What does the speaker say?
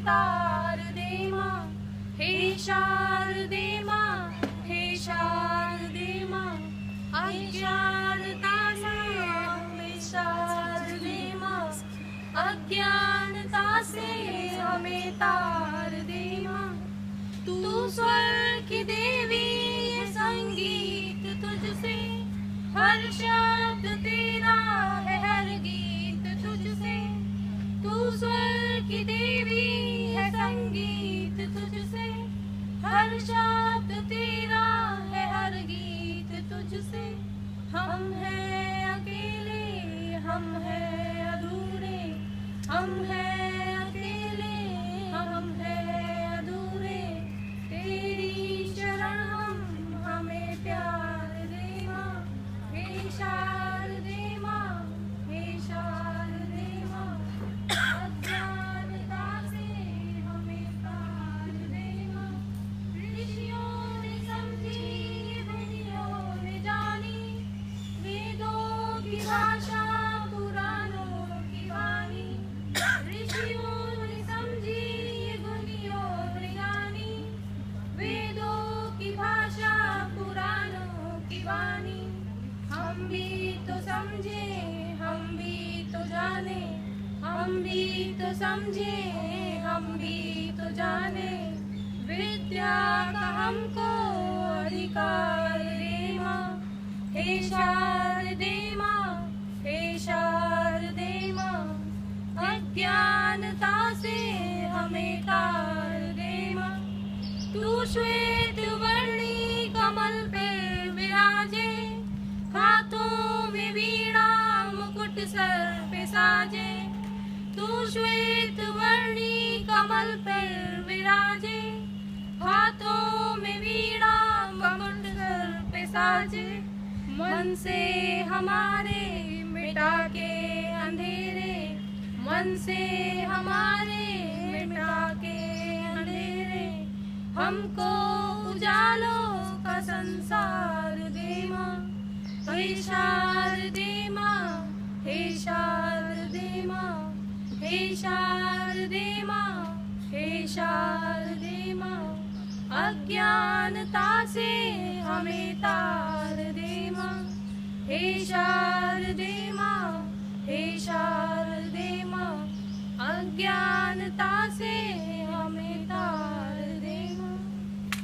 तारदे माँ, हे शारदे माँ, हे शारदे माँ, अज्ञानता से हमें शारदे माँ, अज्ञानता से हमें तारदे माँ। तू स्वर्ग की देवी है, संगीत तुझसे, हर शब्द तेरा है, हर गीत तुझसे। तू स्वर्ग की देवी है, संगीत तुझसे, हर शब्द तेरा है, हर गीत तुझसे। हम हैं अकेले, हम हैं अधूरे, हम हैं अकेले, हम हैं अधूरे। तेरी शरण हम, हमें प्यार दे माँ, हे शारदे माँ, हे शारदे माँ, अज्ञानता से हमें तार दे माँ। ऋषियों ने समझी, मुनियों ने जानी, वेदों की भाषा, पुराणों की वाणी। ऋषियों ने समझी, मुनियों ने जानी, वेदों की भाषा, पुराणों की वाणी। हम भी तो समझे, हम भी तो जाने, हम भी तो समझे, हम भी तो जाने। विद्या का हमको अधिकार दे माँ, हे शारदे माँ, हे शारदे माँ, अज्ञानता से हमें तार दे माँ। तू श्वेत वर्णी कमल पे विराजे, हाथों में वीणा मुकुट सर पे साजे। तू श्वेत वर्णी कमल पे विराजे, हाथों में वीणा मुकुट सर पे साजे। मन से हमारे मिटा के अंधेरे, मन से हमारे मिटा के अंधेरे। हमको उजालों का संसार दे माँ, हे शारदे माँ, हे शारदे माँ, हे शारदे माँ, हे शारदे माँ, अज्ञानता से हमें तार दे माँ, हे शारदे माँ, हे शारदे माँ, अज्ञानता से